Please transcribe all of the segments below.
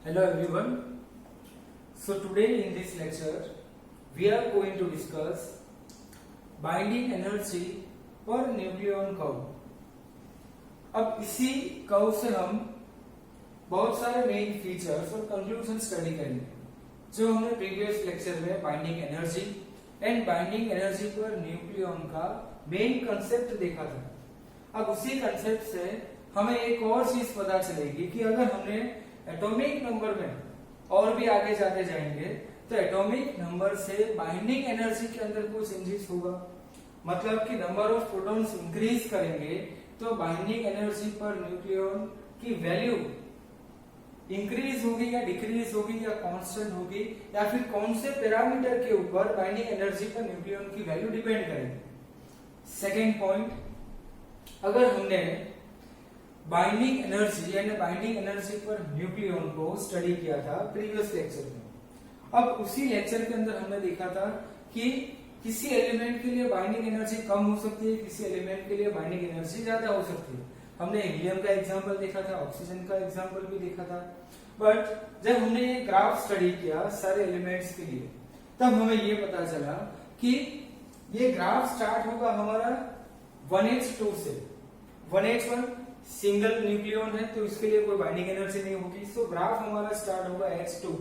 Hello everyone. So today in this lecture we are going to discuss binding energy per nucleon curve. अब इसी curve से हम बहुत सारे मेन फीचर्स और कंक्लूजन स्टडी करेंगे जो हमने प्रीवियस लेक्चर में binding energy and binding energy per nucleon का मेन कंसेप्ट देखा था. अब उसी कंसेप्ट से हमें एक और चीज पता चलेगी कि अगर हमने एटॉमिक नंबर में और भी आगे जाते जाएंगे तो एटॉमिक नंबर से बाइंडिंग एनर्जी के अंदर कोई चेंजेस होगा. मतलब कि नंबर ऑफ प्रोटॉन्स इंक्रीज करेंगे तो बाइंडिंग एनर्जी पर न्यूक्लियन की वैल्यू इंक्रीज होगी या डिक्रीज होगी या कांस्टेंट होगी या फिर कौन से पैरामीटर के ऊपर बाइंडिंग एनर्जी पर न्यूक्लियन की वैल्यू डिपेंड करेगी. सेकेंड पॉइंट, अगर हमने बाइंडिंग एनर्जी यानी बाइंडिंग एनर्जी पर न्यूक्लियन को स्टडी किया था प्रीवियस लेक्चर में. अब उसी लेक्चर के अंदर हमने देखा था कि किसी एलिमेंट के लिए बाइंडिंग एनर्जी कम हो सकती है, किसी एलिमेंट के लिए बाइंडिंग एनर्जी ज्यादा हो सकती है. हमने हीलियम का एग्जांपल देखा था, ऑक्सीजन का एग्जांपल भी देखा था. बट जब हमने ये ग्राफ स्टडी किया सारे एलिमेंट्स के लिए तब हमें ये पता चला कि ये ग्राफ स्टार्ट होगा हमारा 1h2 से. 1h1 सिंगल न्यूक्लियन है तो इसके लिए कोई बाइंडिंग एनर्जी नहीं होगी. सो ग्राफ हमारा स्टार्ट होगा H2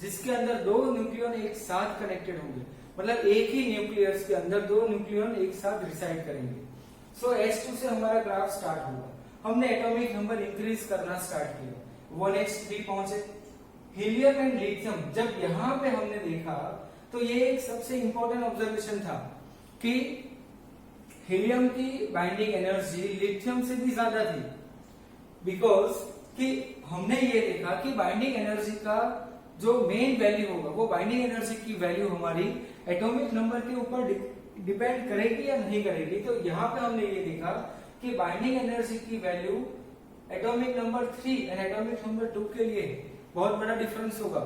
जिसके अंदर दो न्यूक्लियन एक साथ कनेक्टेड होंगे. मतलब एक ही न्यूक्लियस के अंदर दो न्यूक्लियन एक साथ रिसाइड करेंगे. सो H2 से हमारा ग्राफ स्टार्ट होगा. हमने एटॉमिक नंबर इंक्रीज करना स्टार्ट किया, 1h3 पहुंचे. हीलियम एंड लिथियम जब यहाँ पे हमने देखा तो ये एक सबसे इंपॉर्टेंट ऑब्जर्वेशन था कि हीलियम की बाइंडिंग एनर्जी लिथियम से भी ज्यादा थी. बिकॉज कि हमने ये देखा कि बाइंडिंग एनर्जी का जो मेन वैल्यू होगा वो बाइंडिंग एनर्जी की वैल्यू हमारी एटॉमिक नंबर के ऊपर डिपेंड करेगी या नहीं करेगी. तो यहाँ पे हमने ये देखा कि बाइंडिंग एनर्जी की value atomic number 3 and atomic number 2 के लिए बहुत बड़ा डिफरेंस होगा.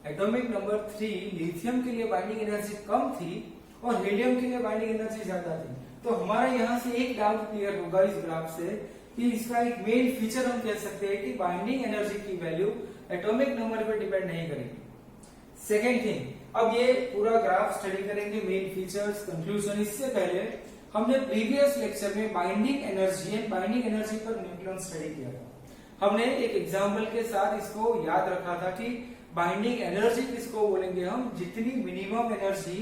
एटॉमिक नंबर 3 लिथियम के लिए बाइंडिंग एनर्जी कम थी और हीलियम के लिए बाइंडिंग एनर्जी ज्यादा थी. तो हमारा यहाँ से एक डाउट क्लियर होगा इस ग्राफ से कि इसका एक मेन फीचर हम कह सकते हैं कि बाइंडिंग एनर्जी की वैल्यू एटॉमिक नंबर पर डिपेंड नहीं करेगी. सेकेंड थिंग, अब ये पूरा ग्राफ स्टडी करेंगे, मेन फीचर्स, कंक्लूजन. इससे पहले हमने प्रीवियस लेक्चर में binding energy and binding energy per nucleon study किया था. हमने एक एग्जाम्पल के साथ इसको याद रखा था कि बाइंडिंग एनर्जी किसको बोलेंगे हम, जितनी मिनिमम एनर्जी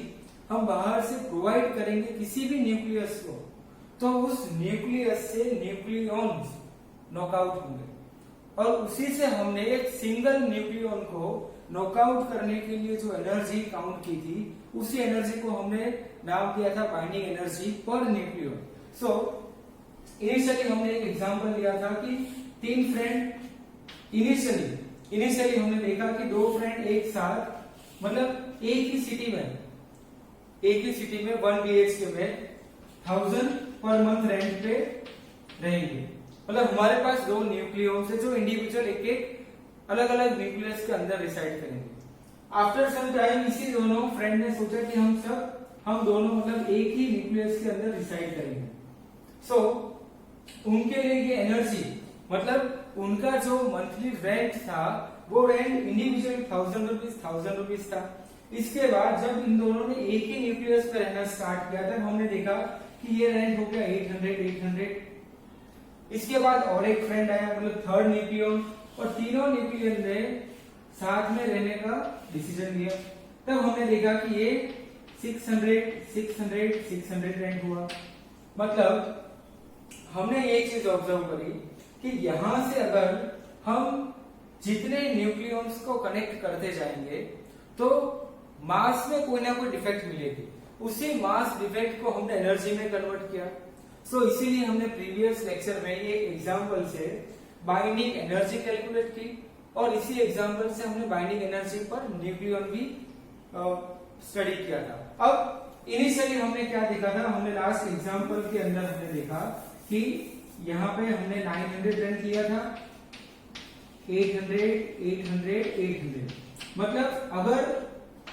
हम बाहर से प्रोवाइड करेंगे किसी भी न्यूक्लियस को तो उस न्यूक्लियस से न्यूक्लियॉन्स नॉकआउट होंगे. और उसी से हमने एक सिंगल न्यूक्लियन को नॉकआउट करने के लिए जो एनर्जी काउंट की थी उसी एनर्जी को हमने नाम दिया था binding energy per nucleon. So initially हमने एक एग्जांपल लिया था कि तीन फ्रेंड इनिशियली हमने देखा कि दो फ्रेंड एक साथ मतलब एक ही सिटी में 1 BHK में 1000 पर मंथ रेंट पे रहेंगे. मतलब हमारे पास दो न्यूक्लियस है जो इंडिविजुअल एक अलग अलग न्यूक्लियस के अंदर रिसाइड करेंगे. आफ्टर सम टाइम इसी दोनों फ्रेंड ने सोचा कि हम दोनों मतलब एक ही न्यूक्लियस के अंदर रिसाइड करेंगे. सो उनके लिए ये एनर्जी मतलब उनका जो मंथली रेंट था वो रेंट इंडिविजुअल 1000 रुपीज था. इसके बाद जब इन दोनों ने एक ही न्यूक्लियस पर रहना स्टार्ट किया तब हमने देखा कि ये रेंट हो गया 800. इसके बाद और एक फ्रेंड आया मतलब थर्ड न्यूक्लियन और तीनों न्यूक्लियन ने साथ में रहने का डिसीजन लिया. तब हमने देखा कि ये 600 रेंट हुआ. मतलब हमने एक चीज ऑब्जर्व करी कि यहां से अगर हम जितने न्यूक्लियंस को कनेक्ट करते जाएंगे तो मास में कोई ना कोई डिफेक्ट मिलेगी. उसी मास डिफेक्ट को हमने एनर्जी में कन्वर्ट किया. सो इसीलिए हमने प्रीवियस लेक्चर में ये एग्जांपल से बाइंडिंग एनर्जी कैलकुलेट की और इसी एग्जांपल से हमने बाइंडिंग एनर्जी पर न्यूक्लियन भी स्टडी किया था. अब इनिशियली हमने क्या देखा था, हमने लास्ट एग्जांपल के अंदर हमने देखा कि यहाँ पे हमने 900 रेंट लिया था, 800. मतलब अगर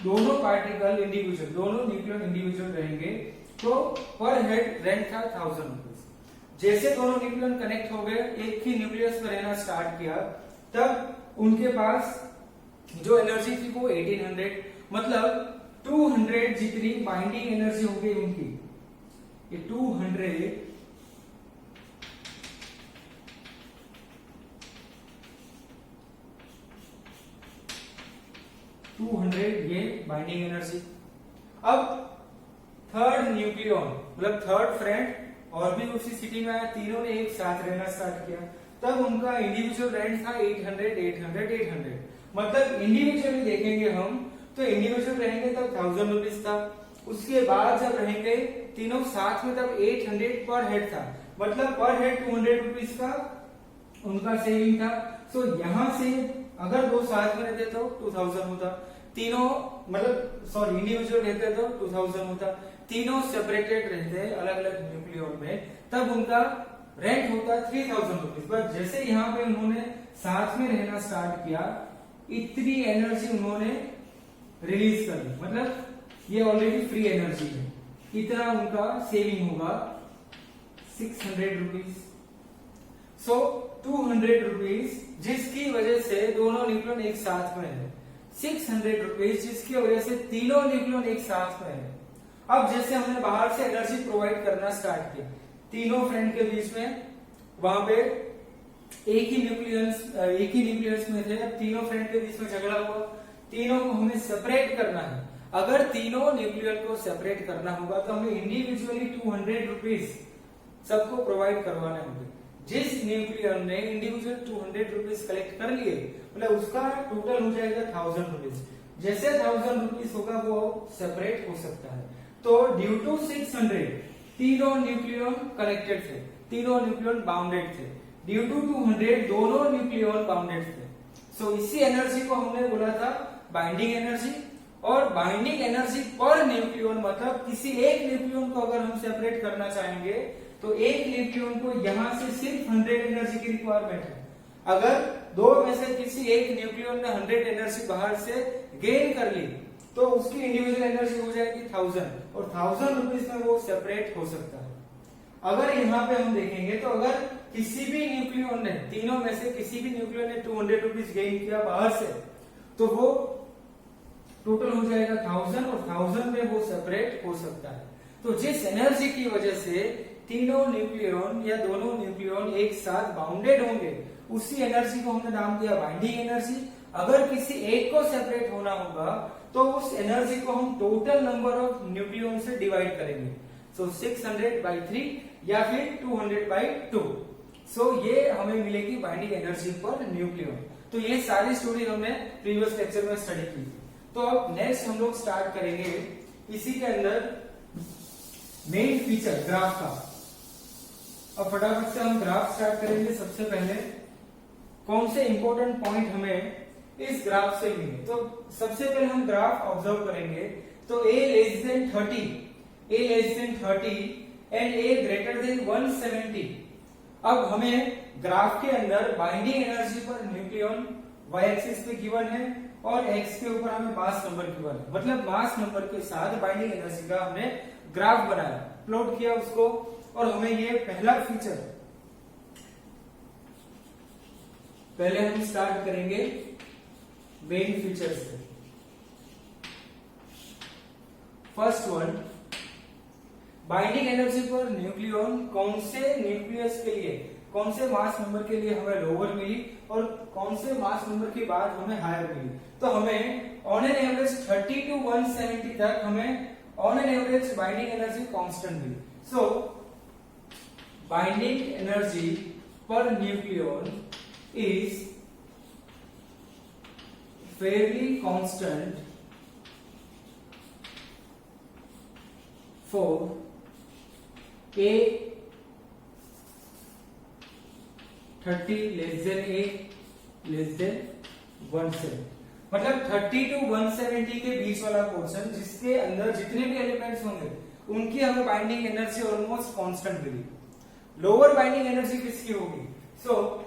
दोनों पार्टिकल इंडिविजुअल, दोनों न्यूक्लियन इंडिविजुअल रहेंगे तो पर हेड रेंट था 1000 रुपीज. जैसे दोनों न्यूक्लियन कनेक्ट हो गए, एक ही न्यूक्लियस में रहना स्टार्ट किया, तब उनके पास जो एनर्जी थी वो 1800, मतलब 200 जितनी बाइंडिंग एनर्जी हो गई उनकी। ये 200 ये बाइंडिंग एनर्जी। अब थर्ड न्यूक्लियॉन मतलब थर्ड फ्रेंड और भी उसी सिटी में आया, तीनों ने एक साथ रहना स्टार्ट किया, तब उनका इंडिविजुअल रेंट था 800 800 800। मतलब इंडिविजुअली देखेंगे हम तो इंडिविजुअल रहेंगे तब 1000 रुपीज था, उसके बाद जब रहेंगे तीनों साथ में तब 800 पर हेड था, मतलब पर हेड 200 रुपीज का उनका सेविंग था। सो यहां से अगर दो साथ में रहते तो 2000 होता, तीनों मतलब सॉरी इंडिविजुअल रहते तो 2000 होता, तीनों सेपरेटेड रहते अलग अलग न्यूक्लियॉन में तब उनका रेंट होता 3000 रुपीज। बट जैसे यहाँ पे उन्होंने साथ में रहना स्टार्ट किया, इतनी एनर्जी उन्होंने रिलीज कर दी, मतलब ये ऑलरेडी फ्री एनर्जी है, इतना उनका सेविंग होगा 600 रुपीज। सो 200 रुपीज जिसकी वजह से दोनों न्यूक्लियन एक साथ में है, 600 रुपीज जिसकी वजह से तीनों न्यूक्लियन एक साथ में है। अब जैसे हमने बाहर से एनर्जी प्रोवाइड करना स्टार्ट किया तीनों फ्रेंड के बीच में, वहां पे एक ही न्यूक्लियस में थे, अब तीनों फ्रेंड के बीच में झगड़ा हुआ, तीनों को हमें सेपरेट करना है। अगर तीनों न्यूक्लियर को सेपरेट करना होगा तो हमें इंडिविजुअली 200 रुपीज सबको प्रोवाइड करवाने होंगे। जिस न्यूक्लियर ने इंडिविजुअल 200 रुपीज कलेक्ट कर लिए मतलब उसका टोटल हो जाएगा 1000 रुपीज। जैसे 1000 रुपीज होगा वो सेपरेट हो सकता है। तो ड्यू टू 600 तीनों न्यूक्लियन कनेक्टेड थे, तीनों न्यूक्लियन बाउंडेड थे, ड्यू टू 200 दोनों न्यूक्लियन बाउंडेड थे। सो इसी एनर्जी को हमने बोला था बाइंडिंग एनर्जी। और बाइंडिंग एनर्जी पर न्यूक्लियन मतलब किसी एक न्यूक्लियन को अगर हम सेपरेट करना चाहेंगे तो एक न्यूक्लियन को यहां से सिर्फ 100 एनर्जी की रिक्वायरमेंट है। अगर दो में से किसी एक न्यूक्लियन ने 100 एनर्जी बाहर से गेन कर ली तो उसकी इंडिविजुअल एनर्जी हो जाएगी 1000 और 1000 रुपीज में वो सेपरेट हो सकता है। अगर यहाँ पे हम देखेंगे तो अगर किसी भी न्यूक्लियन ने तीनों में से किसी भी न्यूक्लियन ने 200 रुपीज गेन किया बाहर से तो वो टोटल हो जाएगा 1000 और 1000 में वो सेपरेट हो सकता है। तो जिस एनर्जी की वजह से तीनों न्यूक्लियन या दोनों न्यूक्लियन एक साथ बाउंडेड होंगे उसी एनर्जी को हमने नाम दिया बाइंडिंग एनर्जी। अगर किसी एक को सेपरेट होना होगा तो उस एनर्जी को हम टोटल नंबर ऑफ न्यूक्लियन से डिवाइड करेंगे। सो 600/3 या फिर 200/2। सो ये हमें मिलेगी बाइंडिंग एनर्जी पर न्यूक्लियन। तो ये सारी स्टोरी हमने प्रीवियस लेक्चर में स्टडी की थी। तो अब नेक्स्ट हम लोग स्टार्ट करेंगे इसी के अंदर मेन फीचर ग्राफ का। अब फटाफट से हम ग्राफ स्टार्ट करेंगे। सबसे पहले कौन से इंपॉर्टेंट पॉइंट हमें इस ग्राफ से मिले तो सबसे पहले हम ग्राफ ऑब्जर्व करेंगे तो a less than 30 and a greater than 170। अब हमें ग्राफ के अंदर binding energy per nucleon y axis पे गिवन है और x के ऊपर हमें मास नंबर गिवन है, मतलब मास नंबर के साथ बाइंडिंग एनर्जी का हमने ग्राफ बनाया, प्लॉट किया उसको। और हमें ये पहला फीचर पहले हम स्टार्ट करेंगे मेन फीचर से। First one binding energy per nucleon कौन से न्यूक्लियस के लिए कौन से मास नंबर के लिए हमें लोअर मिली और कौन से मास नंबर के बाद हमें हायर मिली। तो हमें ऑन एन एवरेज 30 to 170 तक हमें on an average binding energy constant मिली। सो बाइंडिंग एनर्जी पर nucleon is fairly constant for a 30 less than a less than 170। मतलब 30 to 170 के बीच वाला पोर्शन जिसके अंदर जितने भी एलिमेंट्स होंगे उनकी हमें बाइंडिंग एनर्जी ऑलमोस्ट कांस्टेंट मिली। लोअर बाइंडिंग एनर्जी किसकी होगी? सो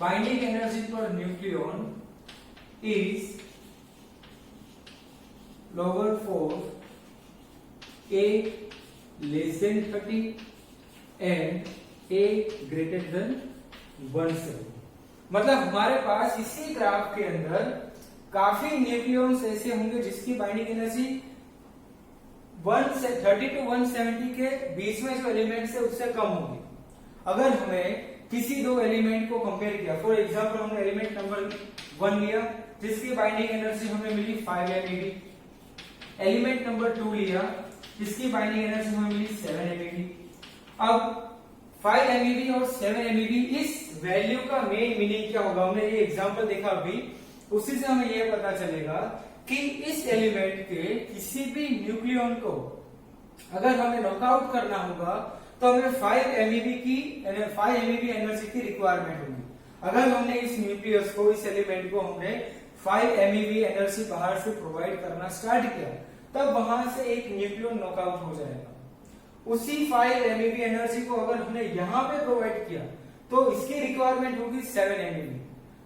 बाइंडिंग एनर्जी पर nucleon is lower for a less than 30 and a greater than 170। मतलब हमारे पास इसी ग्राफ के अंदर काफी न्यूक्लियॉन्स ऐसे होंगे जिसकी बाइंडिंग एनर्जी 130 to 170 के बीच में जो एलिमेंट्स है उससे कम होगी। अगर हमें किसी दो एलिमेंट को कंपेयर किया, फॉर एग्जांपल हमने एलिमेंट नंबर 1 लिया जिसकी बाइंडिंग एनर्जी हमें मिली 5 MeV, एलिमेंट नंबर 2 लिया जिसकी बाइंडिंग एनर्जी हमें मिली 7 MeV। अब 5 MeV और 7 MeV, इस वैल्यू का मेन मीनिंग क्या होगा, हमने ये एग्जांपल देखा अभी, उसी से हमें ये पता चलेगा कि इस एलिमेंट के किसी भी न्यूक्लियॉन को अगर हमें नॉकआउट करना होगा तो हमें 5 MeV एनर्जी की रिक्वायरमेंट होगी। अगर हमने इस न्यूक्लियस को, इस एलिमेंट को हमने 5 MeV एनर्जी बाहर से प्रोवाइड करना स्टार्ट किया, तब वहां से एक न्यूक्लियन नॉकआउट हो जाएगा। उसी 5 MeV एनर्जी को अगर हमने यहां पे प्रोवाइड किया तो इसकी रिक्वायरमेंट होगी 7 MeV।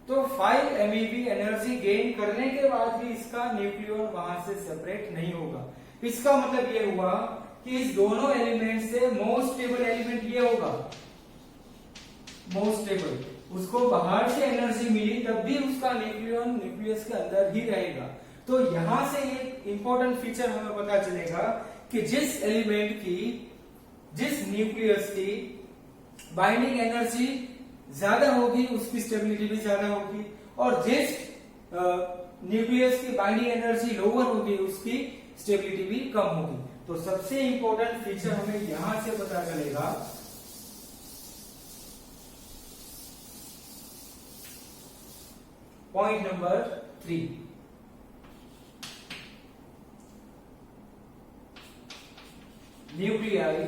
तो 5 MeV एनर्जी गेन करने के बाद भी इसका न्यूक्लियन वहां से सेपरेट नहीं होगा। इसका मतलब ये हुआ कि इस दोनों एलिमेंट से मोस्ट स्टेबल एलिमेंट ये होगा, मोस्ट स्टेबल, उसको बाहर से एनर्जी मिली तब भी उसका न्यूक्लियन न्यूक्लियस के अंदर ही रहेगा। तो यहां से एक इंपॉर्टेंट फीचर हमें पता चलेगा कि जिस एलिमेंट की, जिस न्यूक्लियस की बाइंडिंग एनर्जी ज्यादा होगी उसकी स्टेबिलिटी भी ज्यादा होगी, और जिस न्यूक्लियस की बाइंडिंग एनर्जी लोअर होगी उसकी स्टेबिलिटी भी कम होगी। तो सबसे इंपॉर्टेंट फीचर हमें यहां से पता चलेगा, point number 3, nuclei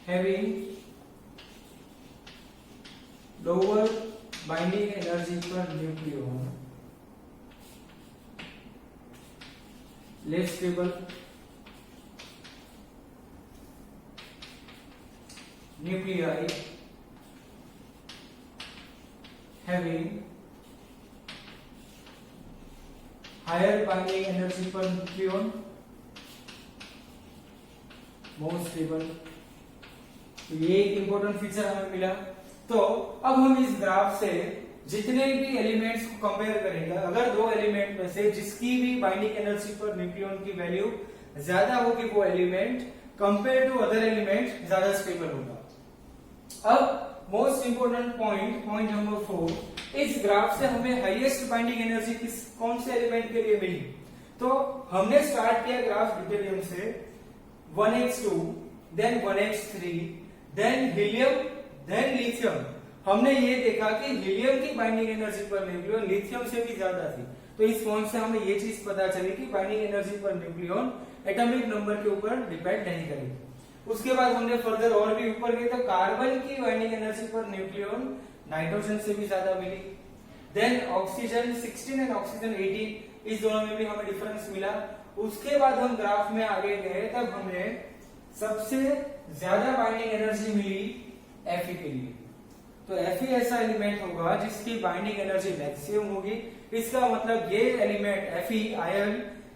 having lower binding energy per nucleon less stable, nuclei having higher binding energy per nucleon, more stable। तो ये एक इंपॉर्टेंट फीचर हमें मिला। तो अब हम इस ग्राफ से जितने भी एलिमेंट्स को कंपेयर करेंगे, अगर दो एलिमेंट में से जिसकी भी बाइंडिंग एनर्जी पर न्यूक्लियन की वैल्यू ज्यादा होगी वो element compare to other element ज्यादा स्टेबल होगा। अब मोस्ट इंपोर्टेंट पॉइंट नंबर 4, इस ग्राफ से हमें हाईएस्ट बाइंडिंग एनर्जी किस कौन से एलिमेंट के लिए मिली। तो हमने स्टार्ट किया ग्राफ ड्यूटेरियम से 1s2, then 1s3, then helium, then lithium. हमने ये देखा कि हीलियम की बाइंडिंग एनर्जी पर न्यूक्लियन लिथियम से भी ज्यादा थी। तो इस पॉइंट से हमें ये चीज पता चली कि binding energy per nucleon atomic number के ऊपर डिपेंड नहीं करेगी। उसके बाद हमने फर्दर और भी ऊपर गए तो कार्बन की binding energy per nucleon nitrogen से भी ज्यादा मिली। देन ऑक्सीजन 16 एंड ऑक्सीजन 18, इस दोनों में भी हमें डिफरेंस मिला। उसके बाद हम ग्राफ में आगे गए तब हमें सबसे ज्यादा बाइंडिंग एनर्जी मिली Fe के लिए। तो Fe ऐसा एलिमेंट होगा जिसकी बाइंडिंग एनर्जी मैक्सिमम होगी। इसका मतलब ये एलिमेंट Fe आयन,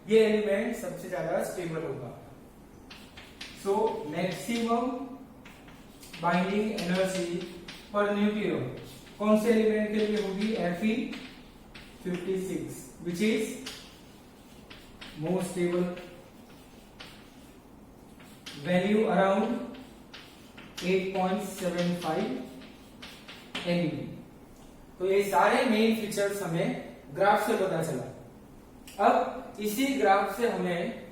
ये एलिमेंट सबसे ज्यादा स्टेबल होगा। So maximum binding energy per nucleon कौन से एलिमेंट के लिए होगी? Fe56, which is more stable, value around 8.75 MeV। तो ये सारे मेन फीचर्स हमें ग्राफ से पता चला। अब इसी ग्राफ से हमें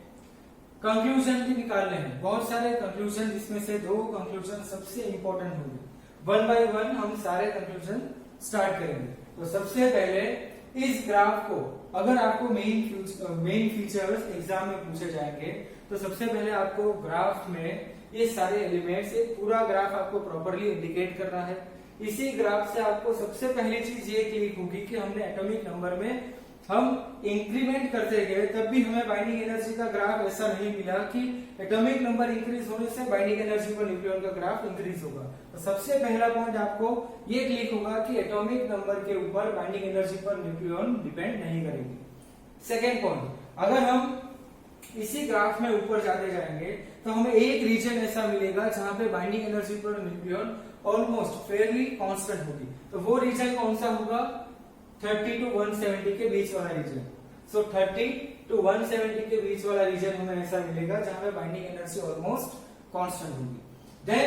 कंक्लूजन भी निकालने हैं, बहुत सारे कंक्लूजन, जिसमें से 2 कंक्लूजन सबसे इंपॉर्टेंट होंगे। 1 बाय 1 हम सारे कंक्लूजन स्टार्ट करेंगे। तो सबसे पहले इस ग्राफ को, अगर आपको मेन फीचर्स एग्जाम में पूछे जाएंगे तो सबसे पहले आपको ग्राफ में ये सारे एलिमेंट्स, एक पूरा ग्राफ आपको प्रॉपर्ली इंडिकेट करना है। इसी ग्राफ से आपको सबसे पहली चीज ये क्लिक होगी कि हमने एटॉमिक नंबर में हम इंक्रीमेंट करते गए तब भी हमें बाइंडिंग एनर्जी का ग्राफ ऐसा नहीं मिला कि एटॉमिक नंबर इंक्रीज होने से बाइंडिंग एनर्जी पर न्यूक्लियन का ग्राफ इंक्रीज होगा। तो सबसे पहला पॉइंट आपको ये क्लिक होगा कि एटॉमिक नंबर के ऊपर binding energy per nucleon depend नहीं करेगी। सेकेंड पॉइंट, अगर हम इसी ग्राफ में ऊपर जाते जाएंगे तो हमें एक रीजन ऐसा मिलेगा जहां पे binding energy per nucleon almost Fairlie constant होगी। तो वो रीजन कौन सा होगा? 30 to 170 के बीच वाला रीजन। सो 30 to 170 के बीच वाला रीजन हमें ऐसा मिलेगा जहां पे बाइंडिंग एनर्जी ऑलमोस्ट कांस्टेंट होगी। देन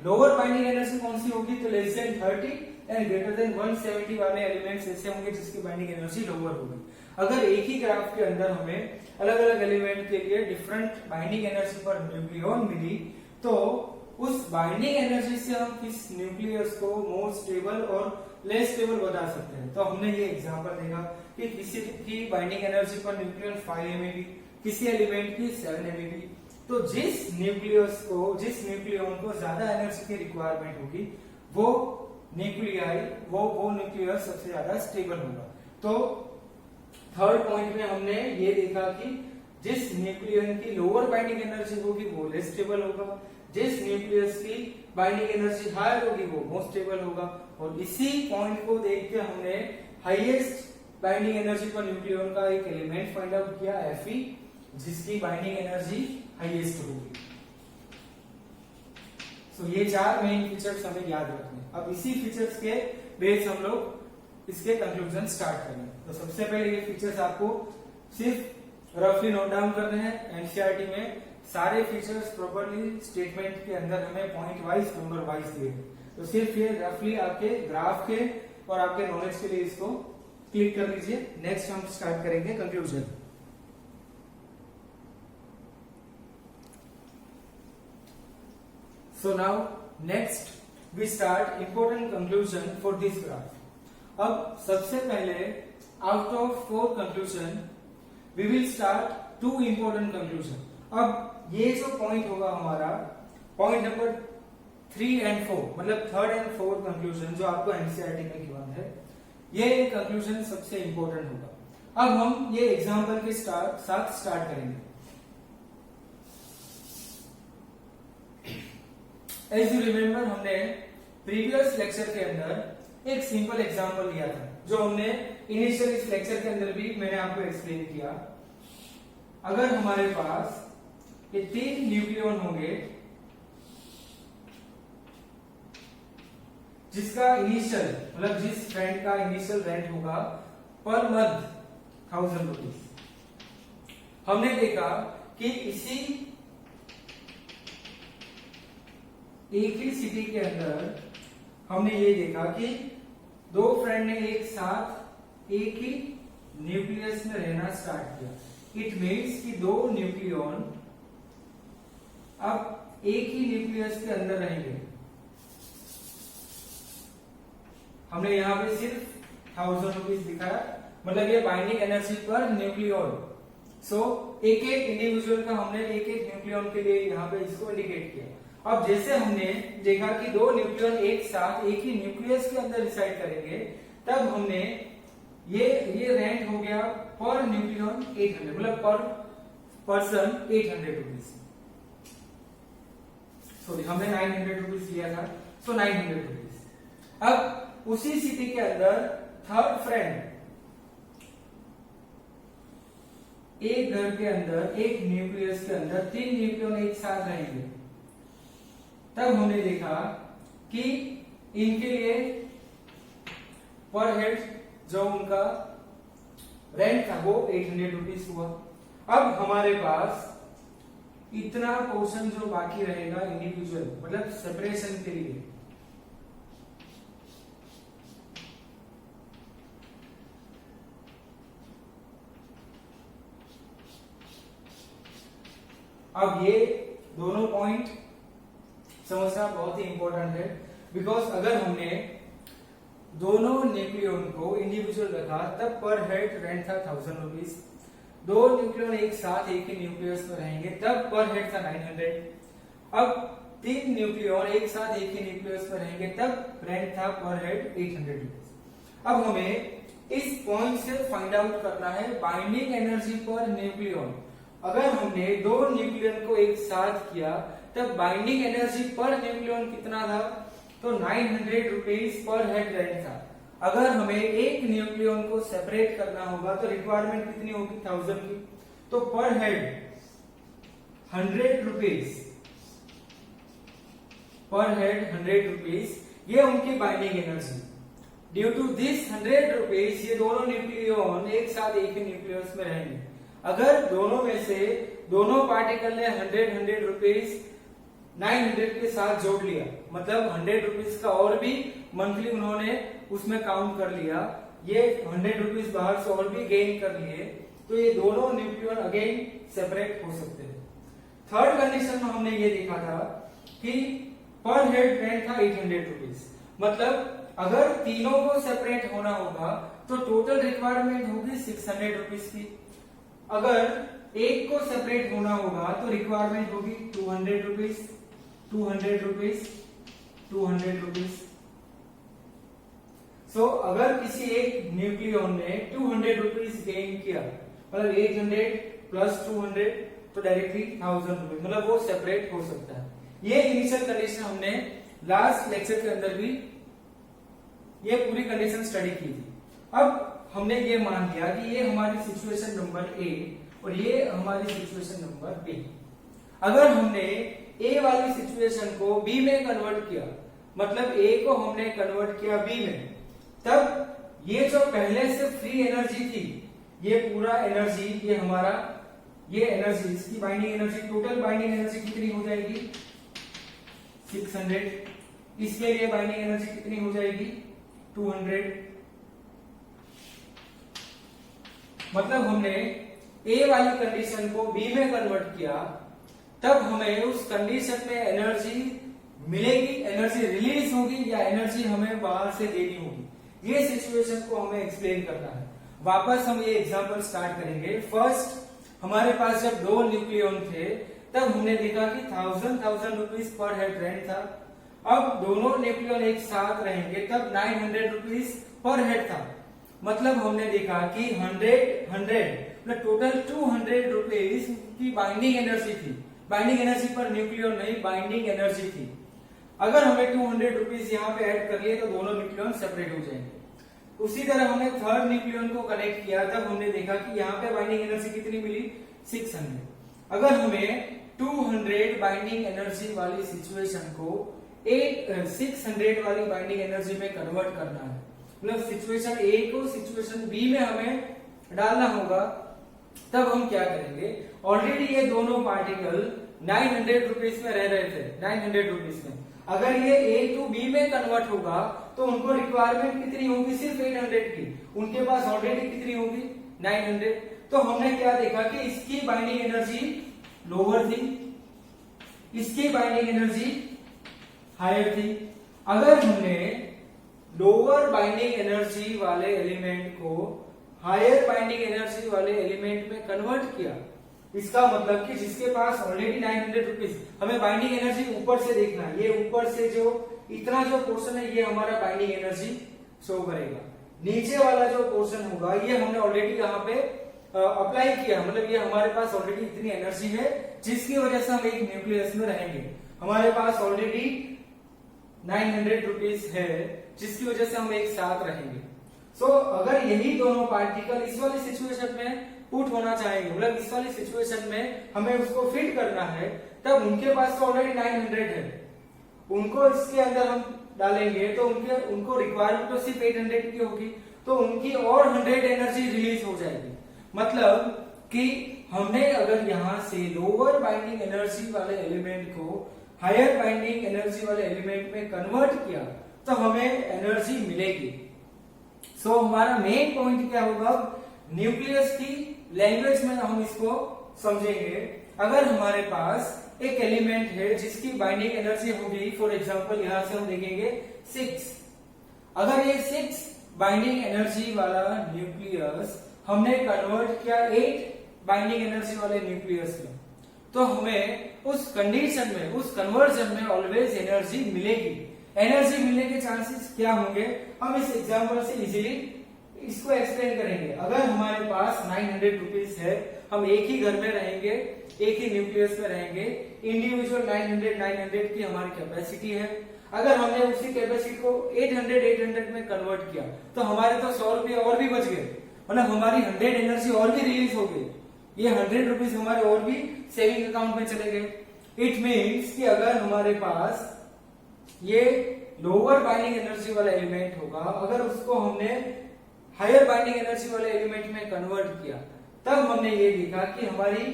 लोअर बाइंडिंग एनर्जी कौन सी होगी? तो less than 30 and greater than 170 वाले एलिमेंट्स ऐसे होंगे जिसकी बाइंडिंग एनर्जी लोअर होगी। अगर एक ही ग्राफ के अंदर हमें अलग अलग एलिमेंट के लिए डिफरेंट बाइंडिंग एनर्जी पर न्यूक्लियन मिली, तो उस बाइंडिंग एनर्जी से हम किस न्यूक्लियस को मोर स्टेबल और लेस स्टेबल बता सकते हैं। तो हमने ये एग्जांपल देखा कि किसी की binding energy per nucleon 5 MeV, किसी एलिमेंट की 7 MeV। तो जिस न्यूक्लियन को ज्यादा एनर्जी की रिक्वायरमेंट होगी वो न्यूक्लियस सबसे ज्यादा स्टेबल होगा। तो थर्ड पॉइंट में हमने ये देखा कि जिस न्यूक्लियन की लोअर बाइंडिंग एनर्जी होगी वो लेस स्टेबल होगा, जिस न्यूक्लियस की बाइंडिंग एनर्जी हायर होगी वो मोस्ट स्टेबल होगा। और इसी पॉइंट को देख के हमने highest binding energy per nucleon का एक एलिमेंट फाइंड आउट किया, Fe, जिसकी बाइंडिंग एनर्जी हाईएस्ट होगी। सो ये 4 मेन फीचर्स हमें याद रखने। अब इसी फीचर्स के बेस हम लोग इसके कंक्लूजन स्टार्ट करेंगे। तो सबसे पहले ये फीचर्स आपको सिर्फ रफली नोट डाउन करने हैं। एनसीईआरटी में सारे फीचर्स प्रॉपर्ली स्टेटमेंट के अंदर हमें पॉइंट वाइज नंबर वाइज दिए हैं। तो सिर्फ ये रफली आपके ग्राफ के और आपके नॉलेज के लिए इसको क्लिक कर लीजिए। नेक्स्ट हम स्टार्ट करेंगे conclusion. So now next we start important conclusion for this graph. अब सबसे पहले out of 4 conclusion we will start 2 important conclusion. अब ये जो पॉइंट होगा हमारा पॉइंट नंबर 3 and 4 मतलब थर्ड एंड फोर्थ कंक्लूजन जो आपको एनसीईआरटी में गिवन है, ये कंक्लूजन सबसे इंपॉर्टेंट होगा। अब हम ये एग्जांपल के साथ स्टार्ट करेंगे। एज यू रिमेम्बर हमने प्रीवियस लेक्चर के अंदर एक सिंपल एग्जांपल लिया था जो हमने इनिशियल इस लेक्चर के अंदर भी मैंने आपको एक्सप्लेन किया। अगर हमारे पास ये 3 न्यूक्लियन होंगे जिसका इनिशियल मतलब जिस फ्रेंड का इनिशियल रेंट होगा पर मंथ 1000 रुपीज। हमने देखा कि इसी एक ही सिटी के अंदर हमने ये देखा कि 2 फ्रेंड ने एक साथ एक ही न्यूक्लियस में रहना स्टार्ट किया। इट मीन्स कि 2 न्यूक्लियन अब एक ही न्यूक्लियस के अंदर रहेंगे। हमने यहां पे सिर्फ 1000 रुपीज दिखाया, मतलब ये बाइंडिंग एनर्जी पर न्यूक्लियन। सो एक एक इंडिविजुअल का हमने एक एक न्यूक्लियन के लिए यहाँ पे इसको इंडिकेट किया। अब जैसे हमने देखा कि 2 न्यूक्लियन एक साथ एक ही न्यूक्लियस के अंदर रिसाइड करेंगे, तब हमने ये रेंट हो गया पर न्यूक्लियन 800 मतलब पर पर्सन 800 रुपीज। सॉरी हमने 900 रुपीज लिया था, सो 900 रुपीज। अब उसी सिटी के अंदर थर्ड फ्रेंड एक घर के अंदर एक न्यूक्लियस के अंदर 3 न्यूक्लियन एक साथ रहेंगे। तब हमने देखा कि इनके लिए पर हेड जो उनका रेंट था वो 800 रुपीज हुआ। अब हमारे पास इतना पोर्शन जो बाकी रहेगा इंडिविजुअल मतलब सेपरेशन के लिए, अब ये दोनों पॉइंट समझना बहुत ही इंपॉर्टेंट है। बिकॉज अगर हमने दोनों न्यूक्लियन को इंडिविजुअल रखा तब पर हेड रेंट था 1000 रुपीज। 2 न्यूक्लियन एक साथ एक ही न्यूक्लियस में रहेंगे तब पर हेड था 900। अब 3 न्यूक्लियन एक साथ एक ही न्यूक्लियस में रहेंगे तब रेंट था पर हेड 800 रुपीज। अब हमें इस पॉइंट से फाइंड आउट करना है बाइंडिंग एनर्जी पर न्यूक्लियन। अगर हमने 2 न्यूक्लियन को एक साथ किया तब बाइंडिंग एनर्जी पर न्यूक्लियन कितना था? तो 900 रुपीज पर हेड रेंट था। अगर हमें एक न्यूक्लियन को सेपरेट करना होगा तो रिक्वायरमेंट कितनी होगी? 1000 की। तो per head 100 rupees, per head 100 rupees ये उनकी binding energy. Due to this 100 rupees ये दोनों न्यूक्लियन एक साथ एक ही न्यूक्लियस में रहेंगे। अगर दोनों में से दोनों पार्टिकल ने 100 रुपीज 900 के साथ जोड़ लिया, मतलब 100 रुपीज का और भी मंथली उन्होंने उसमें काउंट कर लिया, ये 100 रुपीज बाहर से और भी गेन कर लिए, तो ये दोनों न्यूक्लियन अगेन सेपरेट हो सकते हैं। थर्ड कंडीशन में हमने ये देखा था कि पर हेड रेंट था 800 रुपीज, मतलब अगर तीनों को सेपरेट होना होगा तो टोटल रिक्वायरमेंट होगी 600 रुपीज की। अगर एक को सेपरेट होना होगा तो रिक्वायरमेंट होगी 200 रुपीज, 200 रुपीज, 200 रुपीज। सो अगर किसी एक न्यूक्लियन ने 200 रुपीज गेन किया, मतलब 800 प्लस 200 तो डायरेक्टली 1000 रुपीज, मतलब वो सेपरेट हो सकता है। ये इनिशियल कंडीशन हमने लास्ट लेक्चर के अंदर भी ये पूरी कंडीशन स्टडी की थी। अब हमने ये मान लिया कि ये हमारी सिचुएशन नंबर ए और ये हमारी सिचुएशन नंबर बी। अगर हमने ए वाली सिचुएशन को बी में कन्वर्ट किया, मतलब ए को हमने कन्वर्ट किया बी में, तब ये जो पहले से फ्री एनर्जी थी, ये पूरा एनर्जी, ये हमारा ये एनर्जी, इसकी binding energy, total binding energy कितनी हो जाएगी 600। इसके लिए बाइंडिंग एनर्जी कितनी हो जाएगी 200। मतलब हमने ए वाली कंडीशन को बी में कन्वर्ट किया, तब हमें उस कंडीशन में एनर्जी मिलेगी, एनर्जी रिलीज होगी या एनर्जी हमें बाहर से देनी होगी। ये सिचुएशन को हमें एक्सप्लेन करना है। वापस हम ये एग्जांपल स्टार्ट करेंगे। फर्स्ट हमारे पास जब दो न्यूक्लियन थे तब हमने देखा कि 1000 रुपीज पर हेड रेंट था। अब दोनों न्यूक्लियन एक साथ रहेंगे तब 900 रुपीज पर हेड था। मतलब हमने देखा कि 100 टोटल 200 रुपीज की बाइंडिंग एनर्जी थी। बाइंडिंग एनर्जी पर न्यूक्लियन नहीं, बाइंडिंग एनर्जी थी। अगर हमें 200 रुपीज यहाँ पे ऐड कर लिए तो दोनों न्यूक्लियन सेपरेट हो जाएंगे। उसी तरह हमने थर्ड न्यूक्लियन को कनेक्ट किया, तब हमने देखा कि यहाँ पे बाइंडिंग एनर्जी कितनी मिली 600। अगर हमें 200 बाइंडिंग एनर्जी वाली सिचुएशन को 600 वाली बाइंडिंग एनर्जी में कन्वर्ट करना है, मतलब सिचुएशन ए को सिचुएशन बी में हमें डालना होगा, तब हम क्या करेंगे। ऑलरेडी ये दोनों पार्टिकल 900 रुपीज में रह रहे थे, 900 रुपीज में। अगर ये ए टू बी में कन्वर्ट होगा तो उनको रिक्वायरमेंट कितनी होगी सिर्फ 800 की, उनके पास ऑलरेडी कितनी होगी 900। तो हमने क्या देखा कि इसकी बाइंडिंग एनर्जी लोअर थी, इसकी बाइंडिंग एनर्जी हायर थी। अगर हमने लोअर बाइंडिंग एनर्जी वाले एलिमेंट को हायर बाइंडिंग एनर्जी वाले एलिमेंट में कन्वर्ट किया, इसका मतलब कि जिसके पास ऑलरेडी 900 रुपीज, हमें बाइंडिंग एनर्जी ऊपर से देखना है। ये ऊपर से जो इतना जो पोर्शन है ये हमारा बाइंडिंग एनर्जी शो करेगा। नीचे वाला जो पोर्शन होगा ये हमने ऑलरेडी यहाँ पे अप्लाई किया, मतलब ये हमारे पास ऑलरेडी इतनी एनर्जी है जिसकी वजह से हम एक न्यूक्लियस में रहेंगे। हमारे पास ऑलरेडी 900 रुपीज है जिसकी वजह से हम एक साथ रहेंगे। सो अगर यही दोनों पार्टिकल इस वाली सिचुएशन में पुट होना चाहेंगे, मतलब इस वाली सिचुएशन में हमें उसको फिट करना है, तब उनके पास तो ऑलरेडी 900 है, उनको इसके अंदर हम डालेंगे तो उनको रिक्वायरमेंट तो सिर्फ 800 की होगी, तो उनकी और 100 एनर्जी रिलीज हो जाएगी। मतलब कि हमने अगर यहाँ से लोअर बाइंडिंग एनर्जी वाले एलिमेंट को हायर बाइंडिंग एनर्जी वाले एलिमेंट में कन्वर्ट किया तो हमें एनर्जी मिलेगी। सो हमारा मेन पॉइंट क्या होगा, न्यूक्लियस की लैंग्वेज में हम इसको समझेंगे। अगर हमारे पास एक एलिमेंट है जिसकी बाइंडिंग एनर्जी होगी, फॉर एग्जांपल यहां से हम देखेंगे 6। अगर ये 6 बाइंडिंग एनर्जी वाला न्यूक्लियस हमने कन्वर्ट किया 8 बाइंडिंग एनर्जी वाले न्यूक्लियस में, तो हमें उस कंडीशन में, उस कन्वर्जन में ऑलवेज एनर्जी मिलेगी। एनर्जी मिलने के चांसेस क्या होंगे, हम इस एग्जांपल से इजीली इसको एक्सप्लेन करेंगे। अगर हमारे पास 900 रुपीज है, हम एक ही घर में रहेंगे, एक ही न्यूक्लियस में रहेंगे, इंडिविजुअल 900 की हमारी कैपेसिटी है। अगर हमने उसी कैपेसिटी को 800 में कन्वर्ट किया तो हमारे तो 100 रुपये और भी बच गए, मतलब हमारी 100 एनर्जी और भी रिलीज हो गई। ये 100 रुपीज हमारे और भी सेविंग अकाउंट में चले गए। इट मीन्स कि अगर हमारे पास ये लोअर बाइंडिंग एनर्जी वाला एलिमेंट होगा, अगर उसको हमने हायर बाइंडिंग एनर्जी वाले एलिमेंट में कन्वर्ट किया, तब हमने ये देखा कि हमारी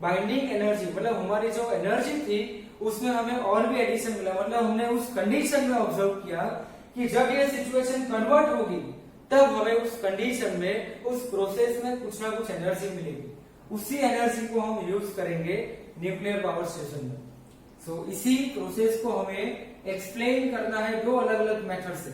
बाइंडिंग एनर्जी मतलब हमारी जो एनर्जी थी उसमें हमें और भी एडिशन मिला। मतलब हमने उस कंडीशन में ऑब्जर्व किया कि जब ये सिचुएशन कन्वर्ट होगी तब हमें उस कंडीशन में, उस प्रोसेस में कुछ ना कुछ एनर्जी मिलेगी। उसी एनर्जी को हम यूज करेंगे न्यूक्लियर पावर स्टेशन में। सो इसी प्रोसेस को हमें एक्सप्लेन करना है दो अलग अलग मेथड से।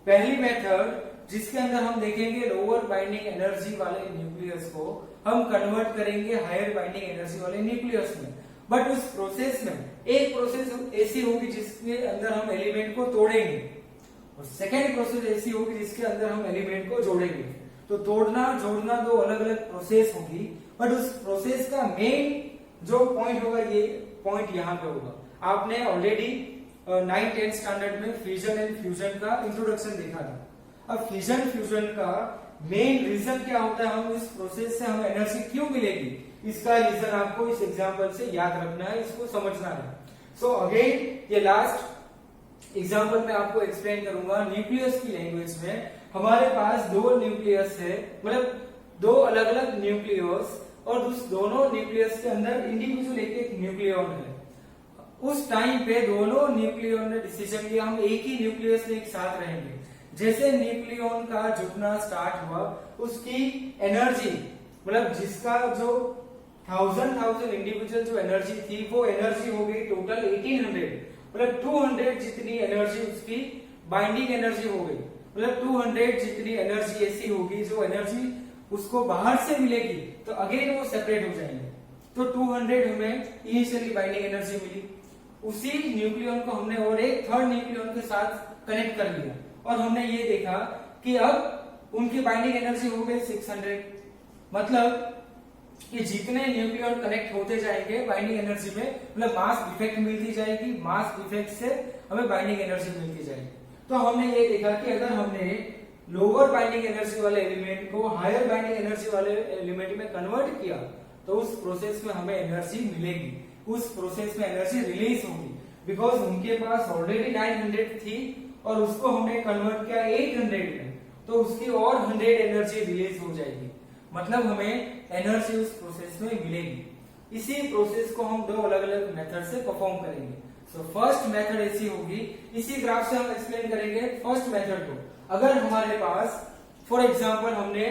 पहली मेथड जिसके अंदर हम देखेंगे लोअर बाइंडिंग एनर्जी वाले न्यूक्लियस को हम कन्वर्ट करेंगे हायर बाइंडिंग एनर्जी वाले न्यूक्लियस में। बट उस प्रोसेस में एक प्रोसेस ऐसी होगी जिसके अंदर हम एलिमेंट को तोड़ेंगे और सेकेंड प्रोसेस ऐसी होगी जिसके अंदर हम एलिमेंट को जोड़ेंगे। तो तोड़ना जोड़ना दो अलग अलग प्रोसेस होगी, बट उस प्रोसेस का मेन जो पॉइंट होगा ये पॉइंट यहाँ पे होगा। आपने ऑलरेडी 9th-10th स्टैंडर्ड में फिजन एंड फ्यूजन का इंट्रोडक्शन देखा था। अब फिजन फ्यूजन का मेन रीजन क्या होता है, हम इस प्रोसेस से हमें एनर्जी क्यों मिलेगी, इसका रीजन आपको इस एग्जांपल से याद रखना है, इसको समझना है। सो अगेन ये लास्ट एग्जांपल में आपको एक्सप्लेन करूंगा न्यूक्लियस की लैंग्वेज में। हमारे पास दो न्यूक्लियस है, मतलब दो अलग अलग न्यूक्लियस, और उस दोनों न्यूक्लियस के अंदर इंडिविजुअल एक न्यूक्लियन है। उस टाइम पे दोनों न्यूक्लियन ने डिसीजन लिया हम एक ही न्यूक्लियस में एक साथ रहेंगे। जैसे न्यूक्लियन का झुकना स्टार्ट हुआ, उसकी एनर्जी मतलब जिसका जो 1000 इंडिविजुअल जो एनर्जी थी वो एनर्जी हो गई टोटल 1800, मतलब 200 जितनी एनर्जी उसकी बाइंडिंग एनर्जी हो गई। मतलब 200 जितनी एनर्जी ऐसी होगी जो एनर्जी उसको बाहर से मिलेगी तो अगेन वो सेपरेट हो जाएंगे। तो 200 हमें इनिशियली बाइंडिंग एनर्जी मिली, उसी न्यूक्लियन को हमने और एक थर्ड न्यूक्लियन के साथ कनेक्ट कर लिया और हमने ये देखा कि अब उनकी बाइंडिंग एनर्जी हो गई 600। मतलब कि जितने न्यूक्लियन कनेक्ट होते जाएंगे बाइंडिंग एनर्जी में, मतलब मास इफेक्ट मिलती जाएगी, मास इफेक्ट से हमें बाइंडिंग एनर्जी मिलती जाएगी। तो हमने ये देखा कि अगर हमने लोअर बाइंडिंग एनर्जी वाले एलिमेंट को हायर बाइंडिंग एनर्जी वाले एलिमेंट में कन्वर्ट किया तो उस प्रोसेस में हमें एनर्जी मिलेगी, उस प्रोसेस में एनर्जी रिलीज होगी, बिकॉज उनके पास ऑलरेडी 900 थी और उसको हमने कन्वर्ट किया 800 में, तो उसकी और 100 एनर्जी रिलीज हो जाएगी। मतलब हमें एनर्जी उस प्रोसेस में मिलेगी। इसी प्रोसेस को हम दो अलग अलग मेथड से परफॉर्म करेंगे। सो फर्स्ट मेथड ऐसी होगी, इसी ग्राफ से हम एक्सप्लेन करेंगे फर्स्ट मेथड को। अगर हमारे पास फॉर एग्जांपल हमने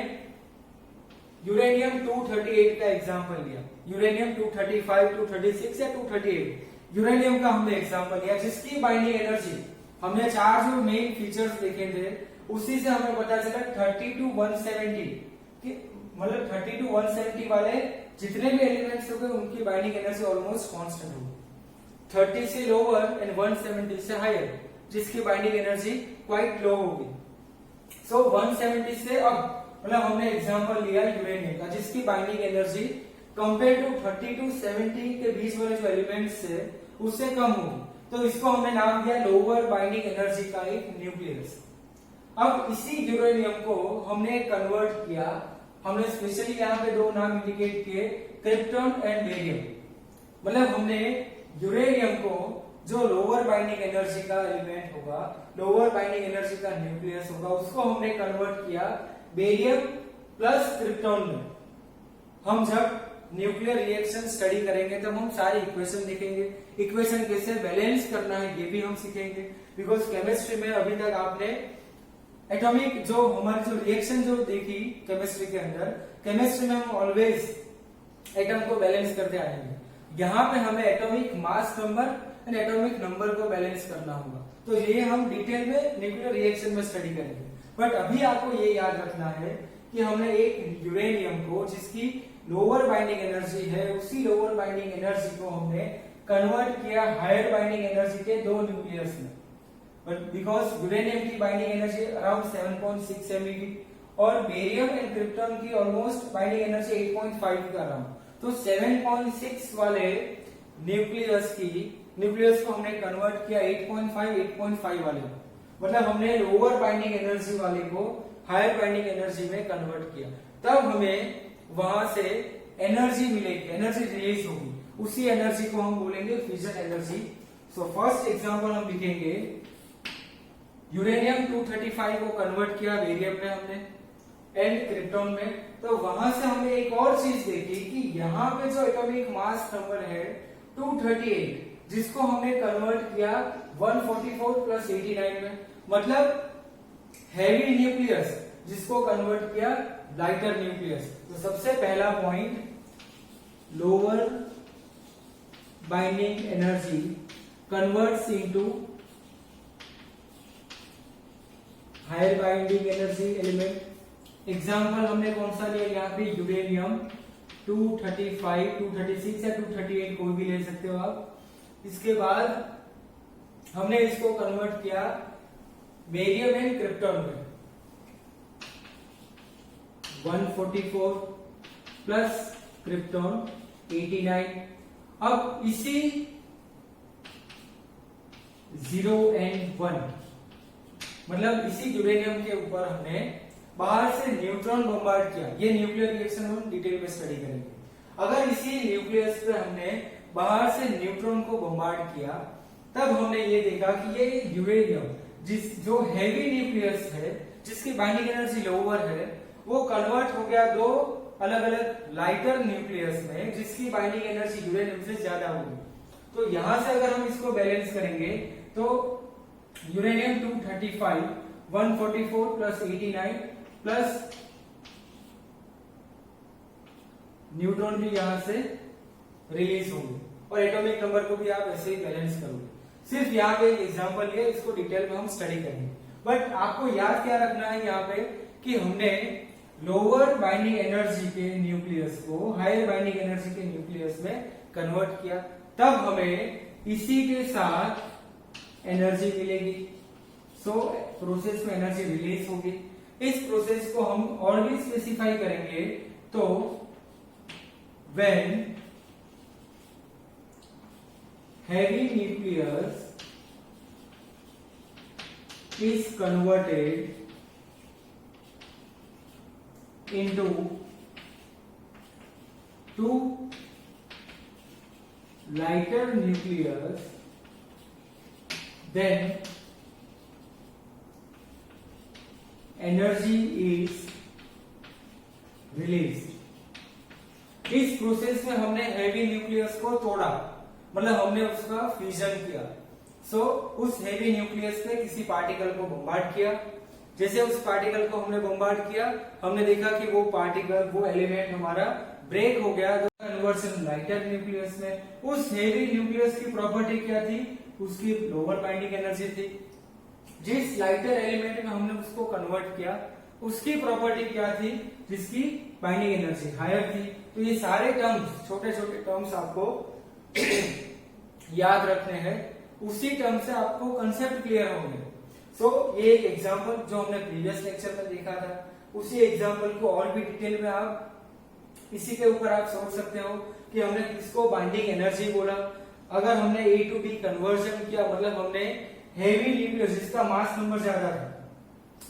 यूरेनियम 238 का एग्जांपल लिया, यूरेनियम 235, 236 या 238 यूरेनियम का हमने एग्जांपल लिया, जिसकी बाइंडिंग एनर्जी हमने चार जो मेन फीचर्स देखे थे उसी से हमें पता चला 30 to 170 कि मतलब 30 to 170 वाले जितने भी एलिमेंट्स हो गए उनकी बाइंडिंग एनर्जी ऑलमोस्ट कांस्टेंट होगी। 30 से लोअर एंड 170 से हायर जिसकी बाइंडिंग एनर्जी क्वाइट लो होगी। सो 170 से अब मतलब हमने एग्जांपल लिया यूरेनियम का जिसकी binding energy compare to 30 to 70 के बीच वाले जो एलिमेंट्स है उससे कम होगी, तो इसको हमने नाम दिया लोअर बाइंडिंग एनर्जी का एक न्यूक्लियस। अब इसी यूरेनियम को हमने कन्वर्ट किया, हमने स्पेशली यहाँ पे दो नाम इंडिकेट किए, क्रिप्टॉन एंड बेरियम। मतलब हमने यूरेनियम को जो लोअर बाइंडिंग एनर्जी का एलिमेंट होगा, लोअर बाइंडिंग एनर्जी का न्यूक्लियस होगा, उसको हमने कन्वर्ट किया बेरियम प्लस क्रिप्टॉन में। हम जब न्यूक्लियर रिएक्शन स्टडी करेंगे तब हम सारे इक्वेशन देखेंगे, इक्वेशन कैसे बैलेंस करना है ये भी हम सीखेंगे। बिकॉज केमिस्ट्री में अभी तक आपने एटॉमिक जो हमारी जो रिएक्शन जो देखी केमिस्ट्री के अंदर, केमिस्ट्री में हम ऑलवेज एटम को बैलेंस करते आएंगे। यहाँ पे हमें atomic mass number and atomic number को बैलेंस करना होगा, तो ये हम डिटेल में न्यूक्लियर रिएक्शन में स्टडी करेंगे। बट अभी आपको ये याद रखना है कि हमने एक यूरेनियम को जिसकी लोअर बाइंडिंग एनर्जी है उसी लोअर बाइंडिंग एनर्जी को हमने कन्वर्ट किया हायर बाइंडिंग एनर्जी के दो न्यूक्लियस में। बट बिकॉज यूरेनियम की बाइंडिंग एनर्जी अराउंड 7.6 MeV और बेरियम एंड क्रिप्टॉन की ऑलमोस्ट बाइंडिंग एनर्जी 8.5 का अराउंड, तो 7.6 वाले न्यूक्लियस को हमने कन्वर्ट किया 8.5 वाले। मतलब हमने लोअर बाइंडिंग एनर्जी वाले को हायर बाइंडिंग एनर्जी में कन्वर्ट किया, तब हमें वहां से एनर्जी मिलेगी, एनर्जी रिलीज होगी। उसी एनर्जी को हम बोलेंगे fusion energy. So first example हम लिखेंगे यूरेनियम 235 को कन्वर्ट किया बेरियम में हमने एंड क्रिप्टॉन में, तो वहां से हमने एक और चीज देखी कि यहाँ पे जो एटॉमिक मास नंबर है 238, जिसको हमने कन्वर्ट किया 144 प्लस 89 में, मतलब हैवी न्यूक्लियस जिसको कन्वर्ट किया लाइटर न्यूक्लियस। तो सबसे पहला point, lower binding energy converts into higher binding energy element. Example हमने कौन सा लिया यहाँ पे, यूरेनियम 235, 236 या 238 कोई भी ले सकते हो आप। इसके बाद हमने इसको कन्वर्ट किया बेरियम एंड क्रिप्टॉन में, 144 प्लस क्रिप्टॉन 89। अब इसी 0 एंड 1 मतलब इसी यूरेनियम के ऊपर हमने बाहर से न्यूट्रॉन बम्बार्ड किया। ये न्यूक्लियर रिएक्शन हम डिटेल में स्टडी करेंगे। अगर इसी न्यूक्लियस पे हमने बाहर से न्यूट्रॉन को बम्बार्ड किया, तब हमने ये देखा कि ये यूरेनियम जो हैवी न्यूक्लियस है, जिसकी बाइंडिंग एनर्जी लोअर है, वो कन्वर्ट हो गया दो अलग अलग लाइटर न्यूक्लियस में, जिसकी बाइंडिंग एनर्जी यूरेनियम से ज्यादा होगी। तो यहां से अगर हम इसको बैलेंस करेंगे तो यूरेनियम 235 144 प्लस 89 प्लस न्यूट्रॉन भी यहां से रिलीज होंगे और एटॉमिक नंबर को भी आप ऐसे ही बैलेंस करोगे। सिर्फ यहाँ पे एक एग्जांपल लिया, इसको डिटेल में हम स्टडी करेंगे। बट आपको याद क्या रखना है यहाँ पे कि हमने लोअर बाइंडिंग एनर्जी के न्यूक्लियस को हायर बाइंडिंग एनर्जी के न्यूक्लियस में कन्वर्ट किया, तब हमें इसी के साथ एनर्जी मिलेगी। सो प्रोसेस में एनर्जी रिलीज होगी। इस प्रोसेस को हम और भी स्पेसिफाई करेंगे तो when heavy nucleus is converted into two lighter nucleus, then energy is released। इस प्रोसेस में हमने हैवी न्यूक्लियस को तोड़ा, मतलब हमने उसका फ्यूजन किया। सो उस हैवी न्यूक्लियस पे किसी पार्टिकल को बम्बार्ड किया। जैसे उस पार्टिकल को हमने बम्बार्ड किया, हमने देखा कि वो पार्टिकल, वो एलिमेंट हमारा ब्रेक हो गया, तो कन्वर्शन लाइटर न्यूक्लियस में। उस हैवी न्यूक्लियस की प्रॉपर्टी क्या थी, उसकी लोअर बाइंडिंग एनर्जी थी। जिस लाइटर एलिमेंट में हमने उसको कन्वर्ट किया, उसकी प्रॉपर्टी क्या थी, जिसकी बाइंडिंग एनर्जी हायर थी। तो ये सारे टर्म्स, छोटे छोटे टर्म्स आपको याद रखने हैं, उसी टर्म से आपको कंसेप्ट क्लियर होंगे। सो ये एक एग्जांपल जो हमने प्रीवियस लेक्चर में देखा था, उसी एग्जांपल को और भी डिटेल में आप इसी के ऊपर आप सोच सकते हो कि हमने किसको बाइंडिंग एनर्जी बोला। अगर हमने ए टू बी कन्वर्जन किया, मतलब हमने हेवी न्यूक्लियस जिसका मास नंबर ज्यादा था,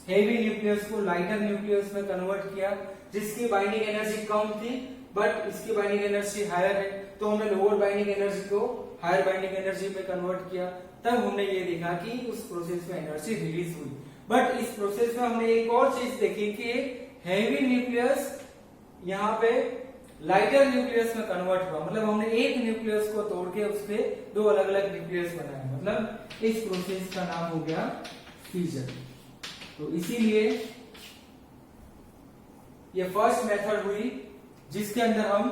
हेवी न्यूक्लियस को लाइटर न्यूक्लियस में कन्वर्ट किया, जिसकी बाइंडिंग एनर्जी कम थी बट इसकी बाइंडिंग एनर्जी हायर है, तो हमने लोअर बाइंडिंग एनर्जी को हायर बाइंडिंग एनर्जी में कन्वर्ट किया। तब हमने ये देखा कि उस प्रोसेस में एनर्जी रिलीज हुई। बट इस प्रोसेस में हमने एक और चीज देखी कि हैवी न्यूक्लियस यहाँ पे लाइटर न्यूक्लियस में कन्वर्ट हुआ, मतलब हमने एक न्यूक्लियस को तोड़ के उसके दो अलग अलग न्यूक्लियस बनाए, मतलब इस प्रोसेस का नाम हो गया फ्यूजन। तो इसीलिए ये फर्स्ट मेथड हुई जिसके अंदर हम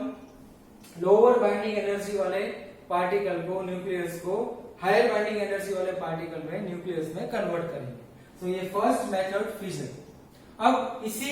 लोअर बाइंडिंग एनर्जी वाले पार्टिकल को, न्यूक्लियस को हायर बाइंडिंग एनर्जी वाले पार्टिकल में, न्यूक्लियस में कन्वर्ट करेंगे। तो ये फर्स्ट मेथड फ्यूजन। अब इसी